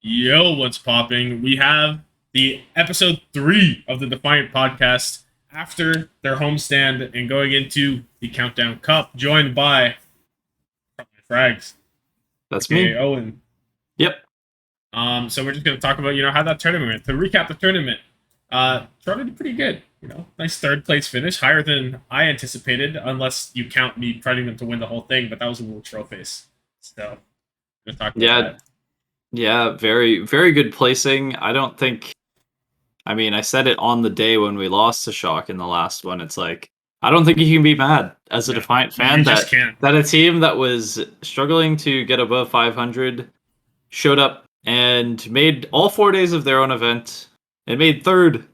Yo, what's popping? We have the episode 3 of the Defiant podcast after their homestand and going into the Countdown Cup, joined by Frags, That's aka me. Owen. Yep. So we're just gonna talk about how that tournament went. To recap the tournament, Toronto did pretty good. Nice third place finish, higher than I anticipated, unless you count me priding them to win the whole thing. But that was a little trophies. So we're gonna talk about Yeah. that. Yeah. Very, very good placing. I said it on the day when we lost to Shock in the last one. It's like, I don't think you can be mad as a No, Defiant you fan just that, can't. that a team that was struggling to get above 500 showed up and made all 4 days of their own event and made third.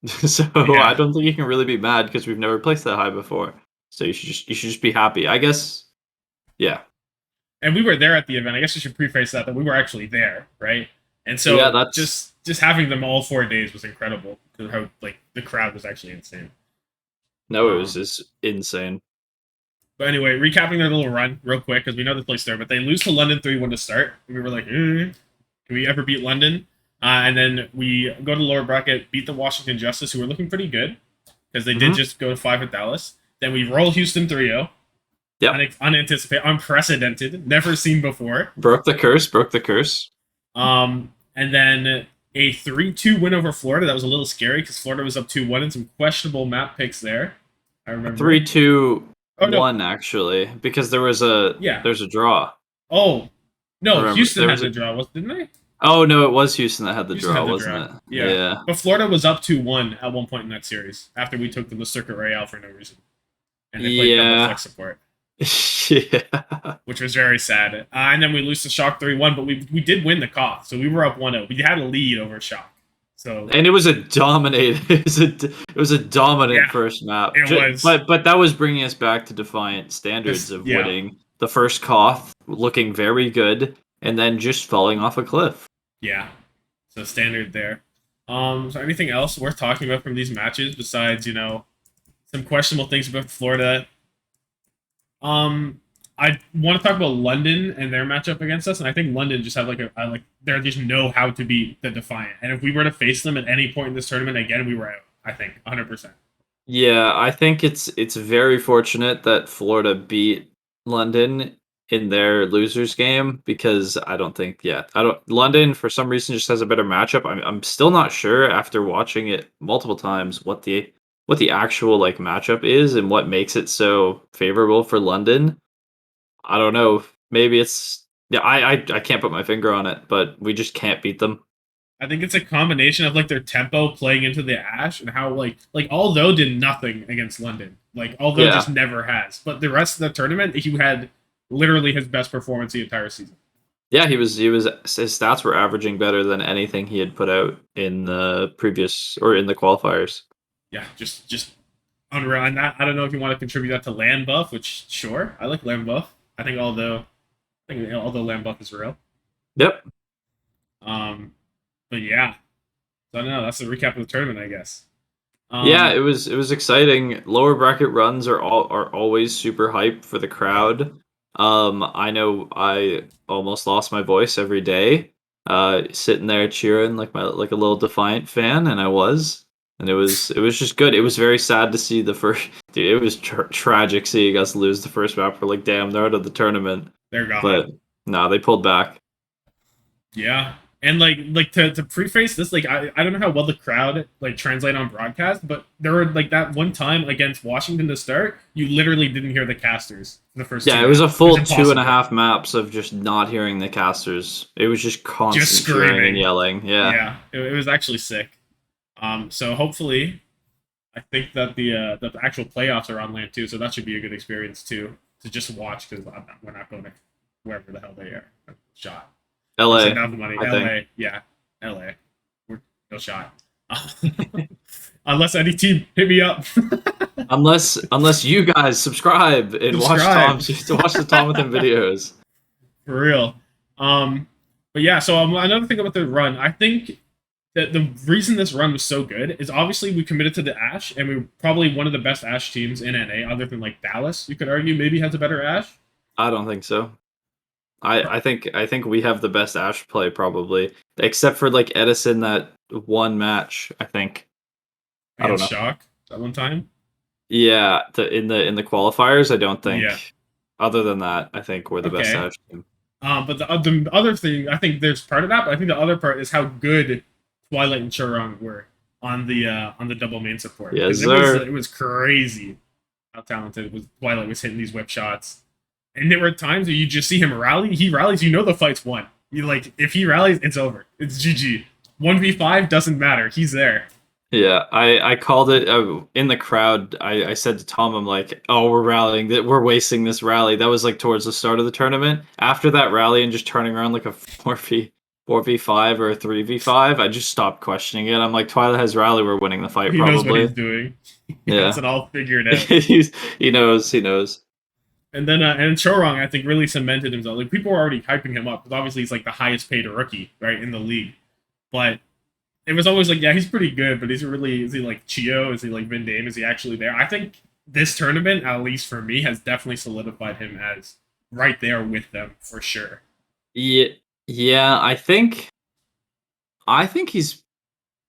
So I Yeah. don't think you can really be mad because we've never placed that high before. So you should just be happy. I guess. Yeah. And we were there at the event. I guess we should preface that we were actually there, right? And Yeah, so that's just having them all 4 days was incredible because how the crowd was actually insane. no, it was Um, just insane. but anyway, recapping their little run real quick because we know the place there, but they lose to London 3-1 to start. We were like, can we ever beat London? And then we go to lower bracket, beat the Washington Justice, who were looking pretty good because they did Hmm. just go to 5 at Dallas. Then we roll Houston 3-0. Yep. Unanticipated, unprecedented, never seen before. Broke the curse. Broke the curse. And then a 3-2 win over Florida. That was a little scary because Florida was up 2-1 and some questionable map picks there. I A three, remember. two, Oh, no. one actually, because there's a draw. Oh, no. Remember, Houston there had was the a. draw, didn't they? Oh no, it was Houston that had the Houston draw, had the wasn't draw. it? Yeah. Yeah. But Florida was up 2-1 at one point in that series after we took them to Circuit Royale for no reason. And they played double Yeah. flex support, Yeah. which was very sad. And then we lose to Shock 3-1, but we did win the Koth. So we were up 1-0. We had a lead over Shock. So, And it was a dominate. It was a dominant yeah, first map. it was. But that was bringing us back to Defiant standards This, of yeah, winning the first Koth, looking very good, and then just falling off a cliff. yeah. So standard there. So anything else worth talking about from these matches besides, some questionable things about Florida? Um, I want to talk about London and their matchup against us, and I think London just have they just know how to beat the Defiant. And if we were to face them at any point in this tournament again, we were out. I think 100%. Yeah, I think it's very fortunate that Florida beat London in their losers game because I don't London for some reason just has a better matchup. I'm still not sure after watching it multiple times what the actual like matchup is and what makes it so favorable for London. I don't know. Maybe it's yeah, I can't put my finger on it, but we just can't beat them. I think it's a combination of their tempo playing into the Ash and how although did nothing against London. Although just Yeah. never has. But the rest of the tournament he had literally his best performance the entire season. Yeah, he was his stats were averaging better than anything he had put out in the previous or in the qualifiers. Yeah, just unreal. And that, I don't know if you want to contribute that to land buff, which sure, I like land buff. I think although land buff is real. Yep. Um but yeah. So I don't know, that's the recap of the tournament, I guess. Yeah, it Um was exciting. Lower bracket runs are always super hype for the yeah. crowd. I know I almost lost my voice every day, sitting there cheering like a little Defiant fan, and I was, and it was just good. It was very sad to see the first. Dude, it was tragic seeing us lose the first map. We're like, damn, they're out of the tournament, They're gone. but no, they pulled back. Yeah. And to preface this, I don't know how well the crowd translate on broadcast, but there were that one time against Washington to start, you literally didn't hear the casters for the first Yeah, two it was a maps. It was full two and a impossible. half maps of just not hearing the casters. It was just Just constant cheering and screaming. yelling. Yeah. Yeah. It was actually sick. So hopefully I think that the actual playoffs are on land too, so that should be a good experience too to just watch because we're not going to wherever the hell they are. Shot. Once they LA, have the money. I think. LA, yeah. LA. We're no shot. Unless any team hit me up. Unless you guys subscribe and watch Subscribe. To watch the Tommathan videos. For real. But yeah, so another thing about the run, I think that the reason this run was so good is obviously we committed to the Ash, and we were probably one of the best Ash teams in NA, other than Dallas. You could argue maybe has a better Ash. I don't think so. I think we have the best Ashe play probably, except for like Edison that one match. I think I don't against know. Shock that one time. Yeah, in the qualifiers, I don't Yeah. think. Other than that, I think we're the best Okay. Ashe team. But the other thing, I think there's part of that, but I think the other part is how good Twilight and Churong were on the double main support Yes, because it was sir. it was crazy how talented it was. Twilight was hitting these whip shots, and there were times where you just see him rally. He rallies, you know the fight's won. You like if he rallies, it's over. It's GG. 1v5 doesn't matter. He's there. Yeah, I called it in the crowd. I said to Tom, I'm like, oh, we're rallying. That we're wasting this rally. That was like towards the start of the tournament. After that rally and just turning around like a 4v5 or a 3v5, I just stopped questioning it. I'm like, Twilight has rally. We're winning the fight He knows what he's probably. doing. He has Yeah, it all figured out. he knows. He knows. And then and Chorong, I think, really cemented himself. Like people were already hyping him up because obviously he's like the highest paid rookie, right, in the league. But it was always like, yeah, he's pretty good, but is he like Chio? Is he like Vin Dame? Is he actually there? I think this tournament, at least for me, has definitely solidified him as right there with them for sure. Yeah, yeah. I think he's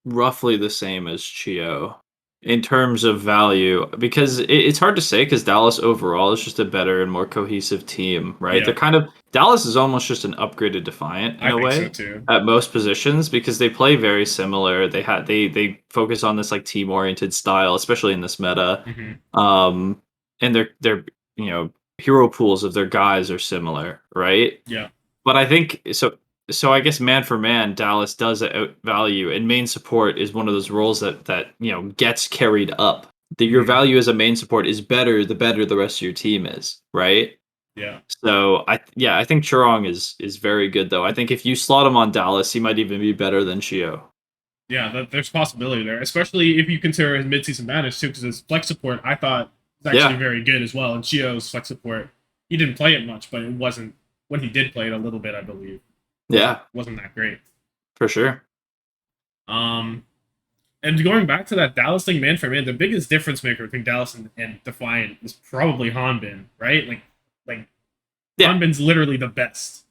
roughly the same as Chio in terms of value because it's hard to say because Dallas overall is just a better and more cohesive team, right? They're Yeah, kind of Dallas is almost just an upgraded Defiant in I a think so way too. at most positions because they play very similar. They focus on this like team oriented style, especially in this meta. Hmm. Um, and their hero pools of their guys are similar, right? Yeah, But I think so. So I guess man for man, Dallas does outvalue, and main support is one of those roles that gets carried up. Your hmm, value as a main support is better the better the rest of your team is, right? yeah, So I think Churong is very good though. I think if you slot him on Dallas, he might even be better than Chio. yeah. There's possibility there, especially if you consider his midseason madness too, because his flex support I thought was actually Yeah, very good as well. And Chio's flex support, he didn't play it much, but it wasn't when he did play it a little bit, I believe. wasn't yeah, wasn't that great. for sure. Um, and going back to that Dallas thing, man for man, the biggest difference maker between Dallas and Defiant is probably Hanbin, right? Like Yeah, Hanbin's literally the best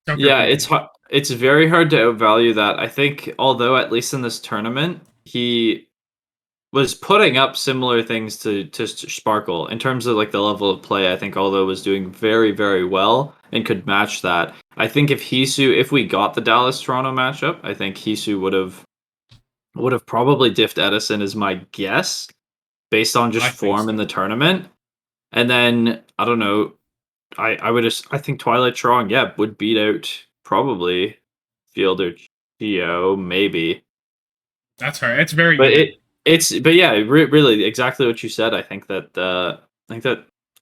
Junker yeah. Queen. It's very hard to outvalue that. I think although at least in this tournament he was putting up similar things to Sparkle in terms of like the level of play. I think although was doing very very well and could match that. I think if we got the Dallas Toronto matchup, I think Hisu would have probably diffed Edison is my guess based on just I think form in so. the tournament. And then I don't know. I think Twilight Strong would beat out probably Field or Geo maybe. That's hard. It's very But even. really exactly what you said. I think that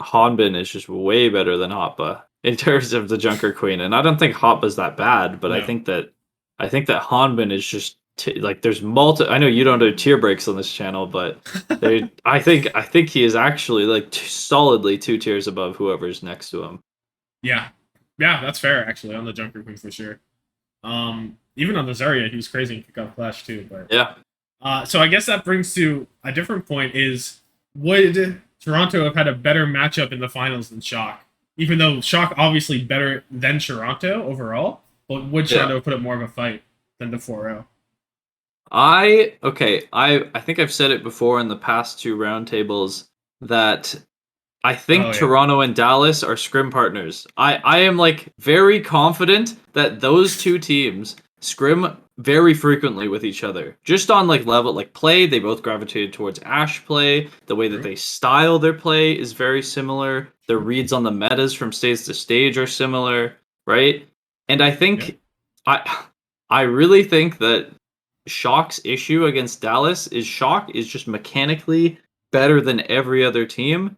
Hanbin is just way better than Hoppa in terms of the Junker Queen, and I don't think Hoppa's that bad, but I No. think that Hanbin is just like there's multi. I know you don't do tier breaks on this channel, but they I think he is actually like solidly 2 tiers above whoever's next to him. Yeah. Yeah, that's fair actually on the Junker Queen for sure. Even on the Zarya, he was crazy in Kick Off Clash too, but Yeah, so I guess that brings to a different point is would Toronto have had a better matchup in the finals than Shock? Even though Shock obviously better than Toronto overall, but would yeah. Toronto put up more of a fight than the 4-0? I think I've said it before in the past two roundtables that I Oh think yeah. Toronto and Dallas are scrim partners. I am like very confident that those two teams scrim very frequently with each other. Just on like level like play, they both gravitated towards Ash play. The way that True. they style their play is very similar. Their reads on the metas from stage to stage are similar, right? And I Yeah. think I I really think that Shock's issue against Dallas is Shock is just mechanically better than every other team,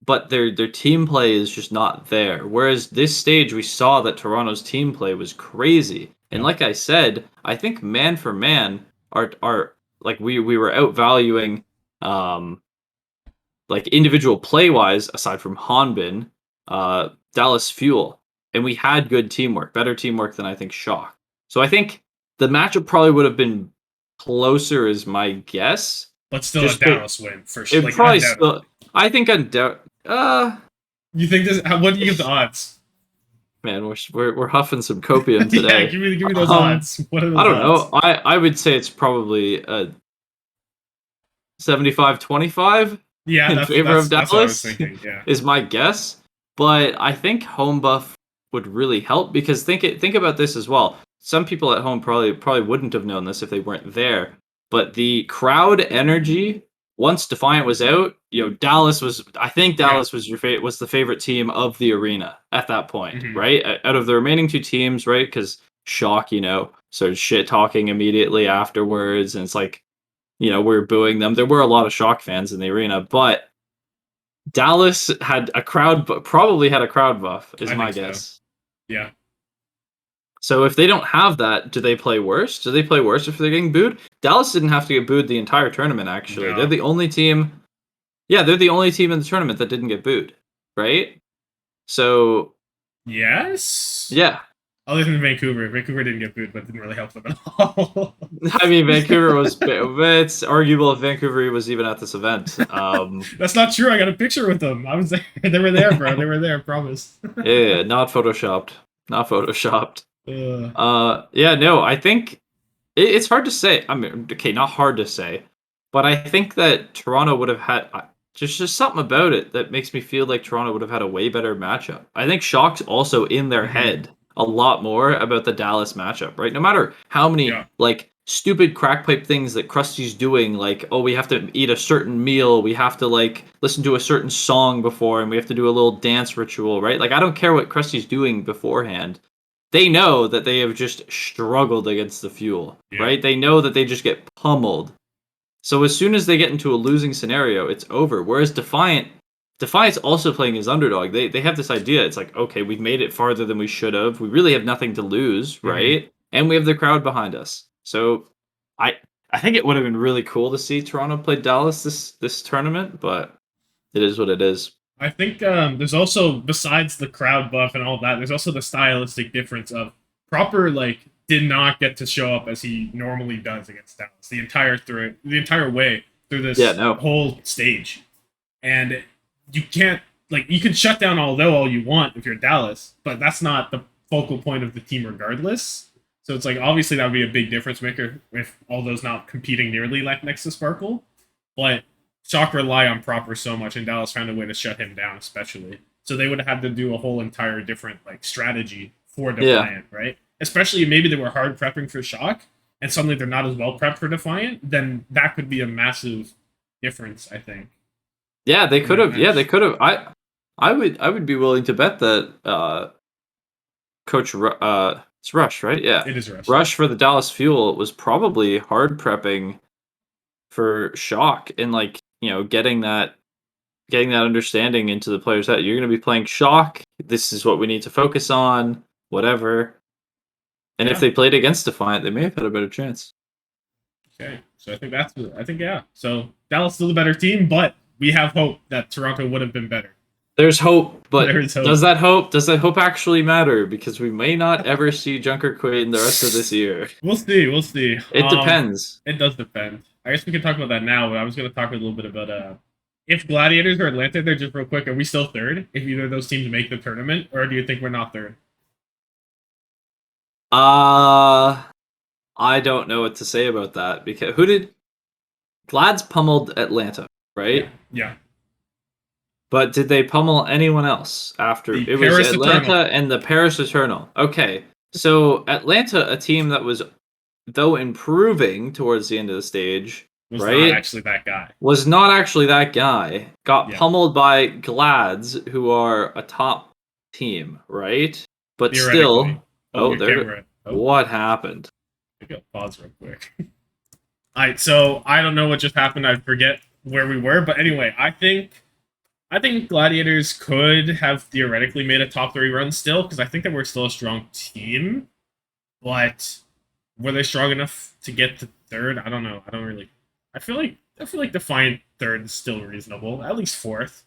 but their team play is just not there. Whereas this stage, we saw that Toronto's team play was crazy. And Yeah. like I said, I think man for man, are like we were outvaluing um like individual play wise, aside from Hanbin, Dallas Fuel, and we had good teamwork, better teamwork than I think Shock. So I think the matchup probably would have been closer, is my guess. But still a Just but Dallas win for it like probably undoubtedly. still. I think undoubt. You think this? What do you give the odds? Man, we're huffing some copium Yeah, today. give me those Um, odds. What are I those don't know. odds? I would say it's probably a 75-25 Yeah, in favor of that's what I was Dallas thinking. Yeah. is my guess. But I think home buff would really help because think about this as well. Some people at home probably wouldn't have known this if they weren't there. But the crowd energy once Defiant was out, Dallas was. I think Yeah. Dallas was the favorite team of the arena at that point, Hmm. right? Out of the remaining two teams, right? Because Shock, started shit talking immediately afterwards, and it's like we're booing them. There were a lot of Shock fans in the arena, but Dallas had a probably had a crowd buff, is I my think so. guess. Yeah. So if they don't have that, do they play worse? Do they play worse if they're getting booed? Dallas didn't have to get booed the entire tournament, actually. They're No. the only team. Yeah, they're the only team in the tournament that didn't get booed, right? So, Yes. yeah. Other than Vancouver, Vancouver didn't get booed, but it didn't really help them at all. I mean, Vancouver was. It's arguable if Vancouver was even at this event. That's not true. I got a picture with them. I was there. They were there, bro. They were there. Promise. Yeah, not photoshopped. Not photoshopped. uh, Yeah, no, I think it's hard to say. I mean, okay, not hard to say, but I think that Toronto would have had just something about it that makes me feel like Toronto would have had a way better matchup. I think Shock's also in their mhm. head a lot more about the Dallas matchup, right? No matter how many Yeah. like stupid crackpipe things that Krusty's doing, like, oh, we have to eat a certain meal, we have to like listen to a certain song before, and we have to do a little dance ritual, right? Like, I don't care what Krusty's doing beforehand. They know that they have just struggled against the Fuel, Yeah. right? They know that they just get pummeled. So as soon as they get into a losing scenario, it's over. Whereas Defiant's also playing as underdog. They have this idea. It's like, okay, we've made it farther than we should have. We really have nothing to lose, Hmm. right? And we have the crowd behind us. So I I think it would have been really cool to see Toronto play Dallas this tournament, but it is what it is. I think there's also, besides the crowd buff and all that, there's also the stylistic difference of Proper like did not get to show up as he normally does against Dallas the entire way through Yeah, this no. whole stage, and you can't like you can shut down all you want if you're Dallas, but that's not the focal point of the team regardless. So it's like obviously that would be a big difference maker if all those not competing nearly like next to Sparkle, but Shock rely on Proper so much, and Dallas found a way to shut him down, especially. So they would have had to do a whole entire different like strategy for Yeah. Defiant, right? Especially maybe they were hard prepping for Shock, and suddenly they're not as well prepped for Defiant. Then that could be a massive difference, I think, Yeah, they in could that have. Yeah, they match. could have. I would be willing to bet that it's Rush, right? Yeah. It is Rush, yeah. Rush for the Dallas Fuel was probably hard prepping for Shock and like, getting that understanding into the players that you're going to be playing Shock. This is what we need to focus on, whatever. And if Yeah. they played against Defiant, they may have had a better chance. Okay. So I think yeah. So Dallas still the better team, but we have hope that Toronto would have been better. There's hope, There but is hope. does that hope actually matter? Because we may not ever see Junker Queen the rest of this year. We'll see. We'll see. It depends. It does depend. I guess we can talk about that now. But I was going to talk a little bit about if Gladiators or Atlanta. They're just real quick. Are we still third if either of those teams make the tournament, or do you think we're not third? Uh I don't know what to say about that because who did Glad's pummeled Atlanta, Yeah. right? Yeah. But did they pummel anyone else after? The It was Paris Eternal Atlanta and the Paris Eternal. Okay. So Atlanta, a team that was though improving towards the end of the stage, was not right? actually that guy. Was not actually that guy. Got Yeah. pummeled by Glads, who are a top team, right? But Theoretically. still, Oh, oh, your there. camera. Oh, What happened? I got pause real quick. All right. So I don't know what just happened. I forget where we were, but anyway, I think Gladiators could have theoretically made a top three run still because I think that we're still a strong team. But were they strong enough to get to third? I don't know. I don't really. I feel like Defiant third is still reasonable. At least fourth.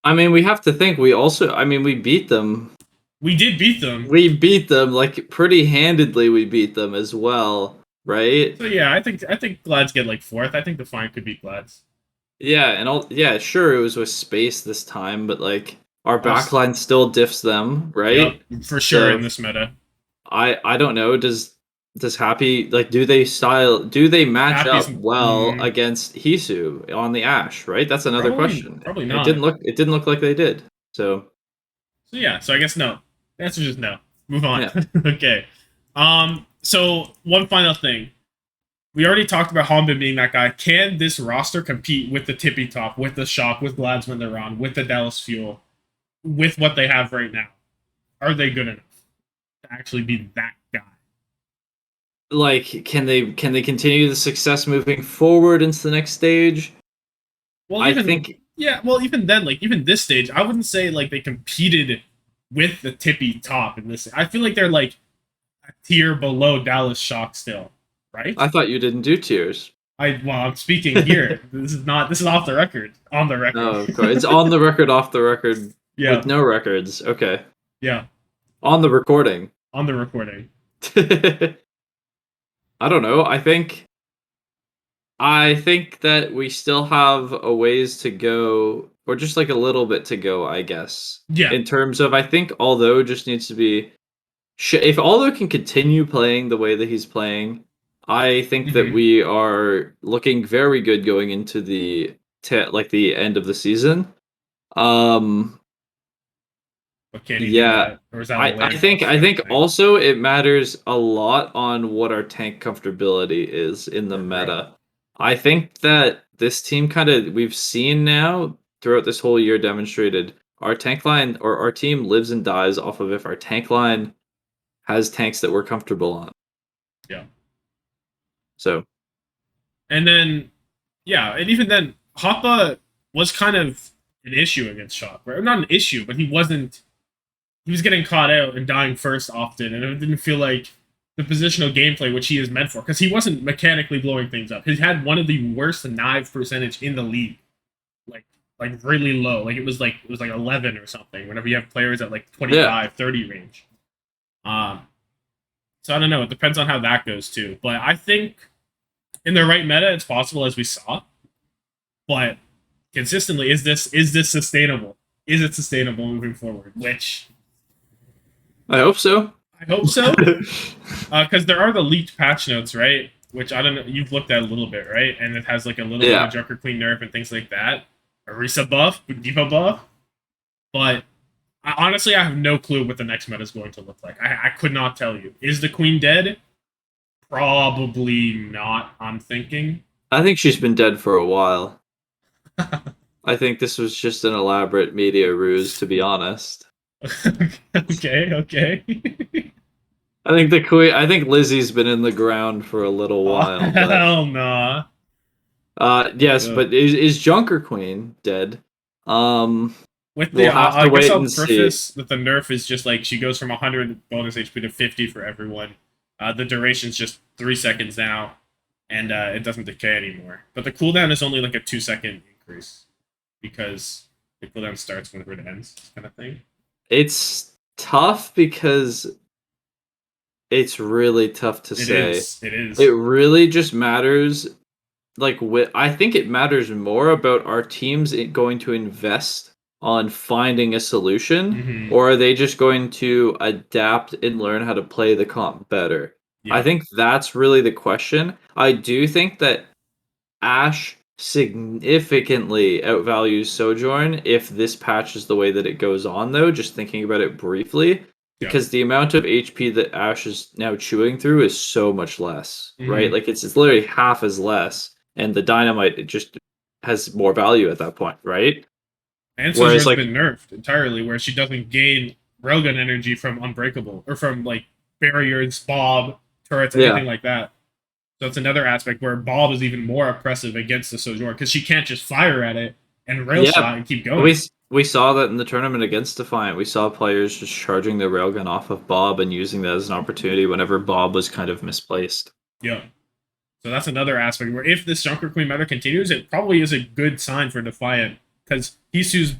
I mean, we have to think. I mean, we beat them. We did beat them. We beat them like pretty handedly. We beat them as well, right? So yeah, I think Glads get like fourth. I think Defiant could beat Glads. Yeah, and all. Yeah, sure, it was with space this time, but like Our Also, backline still diffs them, yep, right? for sure in So this meta. I don't know. Does Happy like do they match Happy's up well against Hisu on the Ash, right? That's another question. probably not. It didn't look like they did. So So yeah, so I guess no. The answer is just no. Move on. yeah. Okay. So one final thing. We already talked about Honbin being that guy. Can this roster compete with the Tippy Top, with the Shock, with Glads when they're on, with the Dallas Fuel, with what they have right now? Are they good enough to actually be that guy? Like can they continue the success moving forward into the next stage? Well, I even think yeah, well, even then, like even this stage, I wouldn't say like they competed with the Tippy Top in this. I feel like they're like a tier below Dallas Shock still, right? I thought you didn't do tiers. I'm speaking here. This is not. This is off the record. On the record. Oh, of course. It's on the record, off the record, with Yeah. no records. Okay. Yeah. On the recording. On the recording. I don't know. I think that we still have a ways to go, or just like a little bit to go, I guess. Yeah. In terms of, I think Aldo just needs to be. If Aldo can continue playing the way that he's playing, I think that Mm-hmm. we are looking very good going into like the end of the season. Um, But can he do yeah, that, or is that a land boss I kind of think thing? also it matters a lot on what our tank comfortability is in the Right. meta. I think that this team kind of we've seen now throughout this whole year demonstrated our tank line or our team lives and dies off of if our tank line has tanks that we're comfortable on. Yeah. So And then, yeah, and even then, Hoppa was kind of an issue against Shock. Right? Not an issue, but he wasn't. He was getting caught out and dying first often, and it didn't feel like the positional gameplay which he is meant for because he wasn't mechanically blowing things up. He had one of the worst knife percentage in the league, like really low. Like it was like 11 or something. Whenever you have players at like yeah, 25, 30 range. Um, so I don't know. It depends on how that goes too. But I think in the right meta, it's possible as we saw. But consistently, is this sustainable? Is it sustainable moving forward? Which I hope so. I hope so. Because there are the leaked patch notes, right? Which I don't know. You've looked at a little bit, right? And it has like a little bit of a Yeah, Junker Queen nerf and things like that. A Risa buff, Diva buff. But honestly, I have no clue what the next meta is going to look like. I could not tell you. Is the Queen dead? Probably not. I'm thinking. I think she's been dead for a while. I think this was just an elaborate media ruse, to be honest. Okay, okay. I think the queen. I think Lizzie's been in the ground for a little Oh, while, but hell nah. yes, Uh, but is Junker Queen dead? Um, with the, we'll have to I guess wait I'll and see. preface that the nerf is just like she goes from 100 bonus HP to 50 for everyone. The duration's just 3 seconds now, and it doesn't decay anymore. But the cooldown is only like a 2 second increase because the cooldown starts whenever it ends, kind of thing. It's tough because it's really tough to It say. is. It It is. really just matters. Like, I think it matters more about our teams going to invest on finding a solution, Mm-hmm. or are they just going to adapt and learn how to play the comp better? I Yeah. think that's really the question. I do think that Ash significantly outvalues Sojourn if this patch is the way that it goes on, though, just thinking about it briefly, Yeah. because the amount of HP that Ash is now chewing through is so much less, right? Mm-hmm. Like it's literally half as less, and the dynamite it just has more value at that point, right? And Whereas Sojourn's like been nerfed entirely, where she doesn't gain railgun energy from Unbreakable or from like barriers, Bob, turrets, anything yeah, like that. So it's another aspect where Bob is even more oppressive against the Sojourn because she can't just fire at it and rail yeah, shot and keep we going. we saw that in the tournament against Defiant. We saw players just charging the railgun off of Bob and using that as an opportunity whenever Bob was kind of misplaced. Yeah. So that's another aspect where if this Junker Queen meta continues, it probably is a good sign for Defiant because Hisu's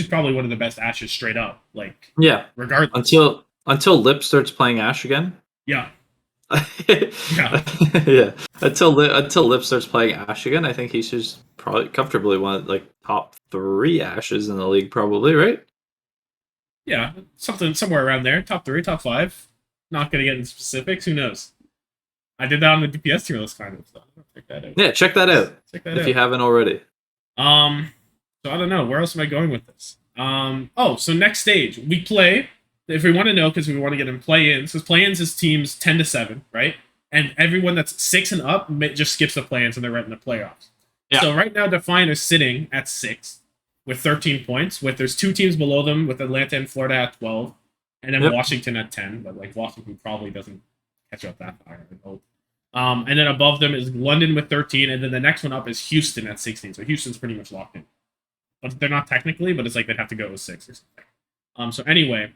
probably one of the best Ashes straight up, like Yeah, regardless. until Lip starts playing Ash again. Yeah. Yeah, Yeah. Until Lip starts playing Ash again, I think he's just probably comfortably one of like top 3 Ashes in the league, probably, right? yeah, something somewhere around there. Top three, top five. Not gonna get into specifics. Who knows? I did that on the DPS tier list, kind of. So check that out. Yeah, check that out Check that if you out. haven't already. Um, so I don't know. Where else am I going with this? Oh, so next stage we play. If we want to know, because we want to get in play-ins, because play-ins is teams 10 to 7, right? And everyone that's 6 and up just skips the play-ins and they're right in the playoffs. Yeah. So right now, Defiant is sitting at 6 with 13 points. With there's 2 teams below them, with Atlanta and Florida at 12, and then Yep. Washington at 10. But like Washington probably doesn't catch up that far, I would hope. And then above them is London with 13, and then the next one up is Houston at 16. So Houston's pretty much locked in. But they're not technically, but it's like they'd have to go with 6 or something. So anyway,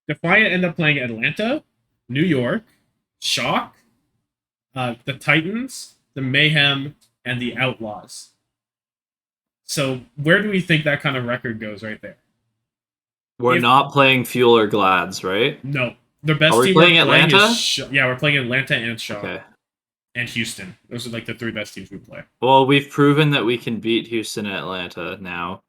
Defiant end up playing Atlanta, New York, Shock, the Titans, the Mayhem, and the Outlaws. So where do we think that kind of record goes right there? We're not playing Fuel or Glads, right? No, the best Are we team playing we're playing Atlanta? is yeah, we're playing Atlanta and Shock Okay. and Houston. Those are like the 3 best teams we play. Well, we've proven that we can beat Houston and Atlanta now.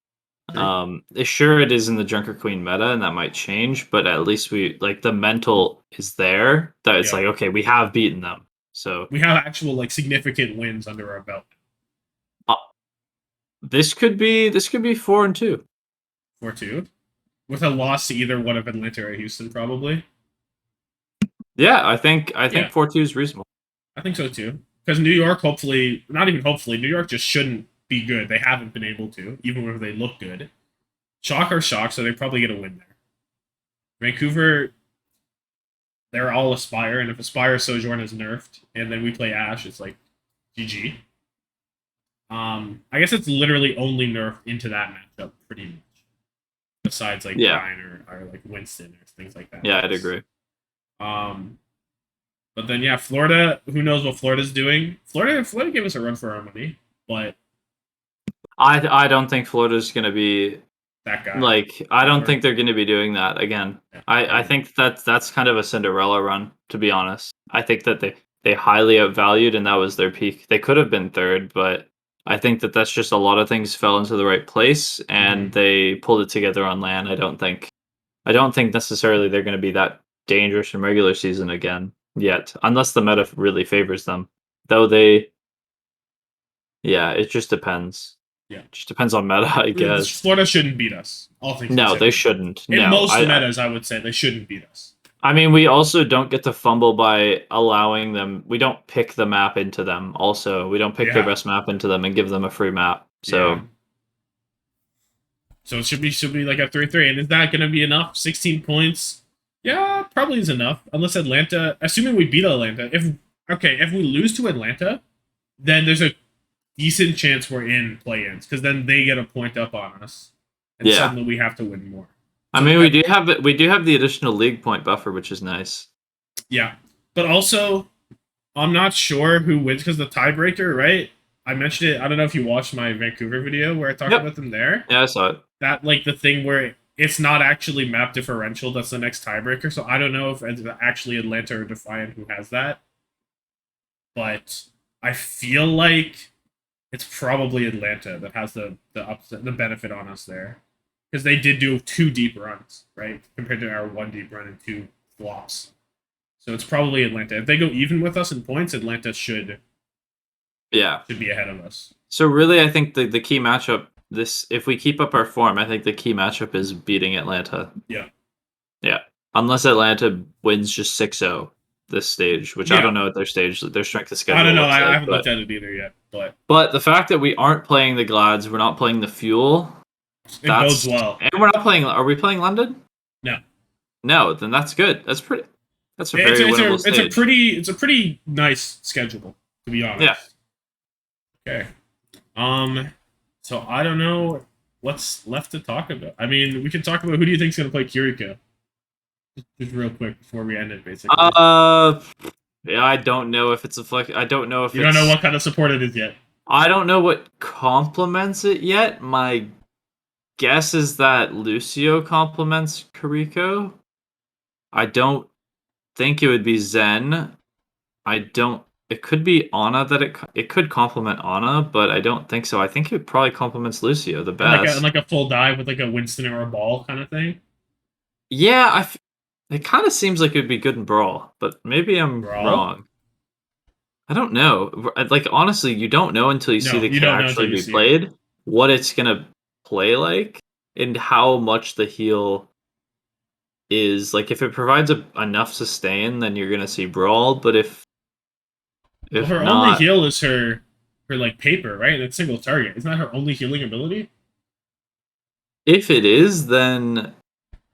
Sure, it is in the Junker Queen meta, and that might change, but at least we like the mental is there that it's Yeah. like, okay, we have beaten them. So We have actual like significant wins under our belt. uh, this could be 4-2. 4-2 with a loss to either one of Atlanta or Houston, probably. Yeah, I think Yeah. 4-2 is reasonable. I think so too. Because New York, hopefully, not even hopefully, New York just shouldn't be good. They haven't been able to, even if they look good. Shock are shocked, so they probably get a win there. Vancouver, they're all Aspire, and if Aspire Sojourn is nerfed, and then we play Ash, it's like GG. I guess it's literally only nerfed into that matchup, pretty much. Besides like Brian or like Winston or things like that. Yeah, I'd agree. But then yeah, Florida. Who knows what Florida's doing? Florida gave us a run for our money, but I don't think Florida's gonna be that guy. like I don't think they're gonna be doing that again. Yeah. I think that's kind of a Cinderella run, to be honest. I think that they highly outvalued, and that was their peak. They could have been third, but I think that that's just a lot of things fell into the right place, and they pulled it together on LAN. I don't think necessarily they're going to be that dangerous in regular season again yet, unless the meta really favors them. Though it just depends. Yeah, it just depends on meta, I guess. Florida shouldn't beat us. All things No, considered. they shouldn't. In most metas, I would say they shouldn't beat us. I mean, we also don't get to fumble by allowing them. We don't pick the map into them. Also, we don't pick their best map into them and give them a free map. So, so it should be like a 3-3. And is that going to be enough? 16 points. Yeah, probably is enough. Unless Atlanta, assuming we beat Atlanta. If we lose to Atlanta, then there's a decent chance we're in play-ins because then they get a point up on us, and suddenly we have to win more. I mean, we do have the additional league point buffer, which is nice. Yeah, but also, I'm not sure who wins because the tiebreaker, right? I mentioned it. I don't know if you watched my Vancouver video where I talked about them there. Yeah, I saw it. That like the thing where it's not actually map differential. That's the next tiebreaker. So I don't know if it's actually Atlanta or Defiant who has that, but I feel like it's probably Atlanta that has the benefit on us there. Because they did do 2 deep runs, right? Compared to our 1 deep run and 2 flops. So it's probably Atlanta. If they go even with us in points, Atlanta should be ahead of us. So really, I think the key matchup, if we keep up our form, I think the key matchup is beating Atlanta. Yeah. Yeah. Unless Atlanta wins just 6-0 this stage, which I don't know at their strength of schedule. I don't know. I haven't looked at it either yet. But the fact that we aren't playing the Glads, we're not playing the Fuel. It bodes well. And we're not playing. Are we playing London? No. No, then that's good. That's pretty. That's a very winnable stage. It's a pretty nice schedule, to be honest. Yeah. Okay. So I don't know what's left to talk about. I mean, we can talk about who do you think is going to play Kiriko? Just real quick before we end it, basically. Yeah, I don't know if it's a flex. I don't know if you don't know what kind of support it is yet. I don't know what complements it yet. My guess is that Lucio complements Kiriko. I don't think it would be Zen. I don't. It could be Ana that it could complement Ana, but I don't think so. I think it probably complements Lucio the And best. like a full dive with like a Winston or a ball kind of thing. Yeah, it kind of seems like it would be good in Brawl, but maybe I'm Brawl? wrong. I don't know. Like honestly, you don't know until you see No, the you kit don't know until actually you be see it. played what it's gonna play like and how much the heal is. Like if it provides enough sustain, then you're gonna see Brawl. But Well, if her only not, heal is her like paper, right? And it's single target. Isn't that her only healing ability? if it is, then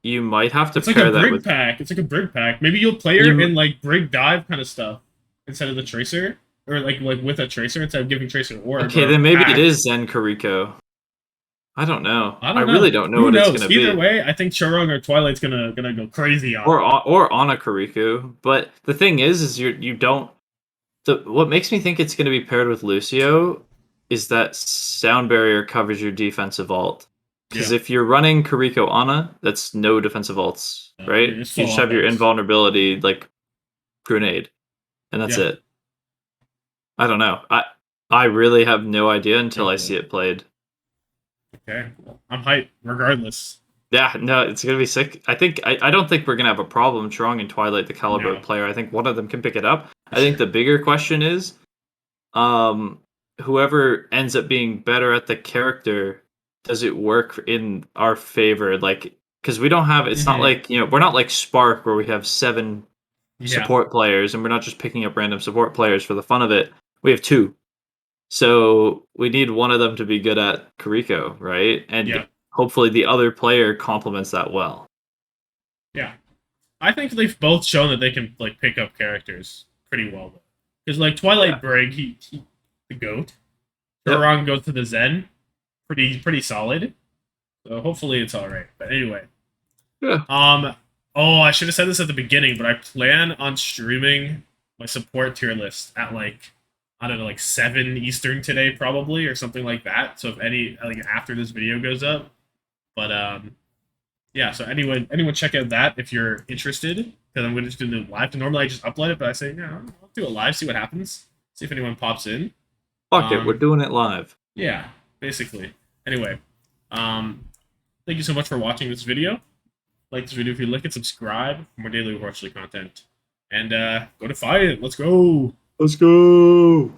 you might have to It's like a pair that brig with pack. It's like a brig pack. Maybe you'll play her in you. like brig dive kind of stuff instead of the tracer, or like with a tracer instead of giving tracer orb Okay, or a then maybe it pack. is Zen Kiriko. I don't know. I I don't really know. don't know Who what it's knows? gonna Either be. way, I think Chorong or Twilight's gonna go crazy on her. Or on a Kariku. But the thing is you don't. What makes me think it's going to be paired with Lucio is that sound barrier covers your defensive alt. Because Yeah, if you're running Kariko Ana, that's no defensive alts, right? it's You full just have your offense. invulnerability like grenade, and that's Yeah. it. I don't know. I really have no idea until No I see clue. it played. Okay, I'm hyped regardless. Yeah, no, it's gonna be sick. I don't think we're gonna have a problem Trong and Twilight the caliber of No. player. I think one of them can pick it up. For I think sure. the bigger question is, um, whoever ends up being better at the character, does it work in our favor? Like, because we don't have, it's not Hmm. like we're not like Spark where we have 7 Yeah. support players and we're not just picking up random support players for the fun of it. We have 2. So we need one of them to be good at Kariko, right? And Yeah. hopefully the other player complements that well. Yeah. I think they've both shown that they can like pick up characters pretty well. Because like Yeah. Twilight Brig, he the goat. Yep. Turong goes to the Zen, pretty solid. So hopefully it's all right. But anyway, Yeah. um, oh, I should have said this at the beginning, but I plan on streaming my support tier list at like I don't know, like 7 Eastern today, probably, or something like that. So if any like after this video goes up, but yeah. So anyone check out that if you're interested, because I'm going to just do the live. Normally I just upload it, but I say no, I'll do it live, see what happens, see if anyone pops in. Fuck it. We're Um, doing it live. yeah, basically. Anyway, um, thank you so much for watching this video. Like this video if you like it, subscribe for more daily Watch content, and go Defiant. Let's go. Let's go.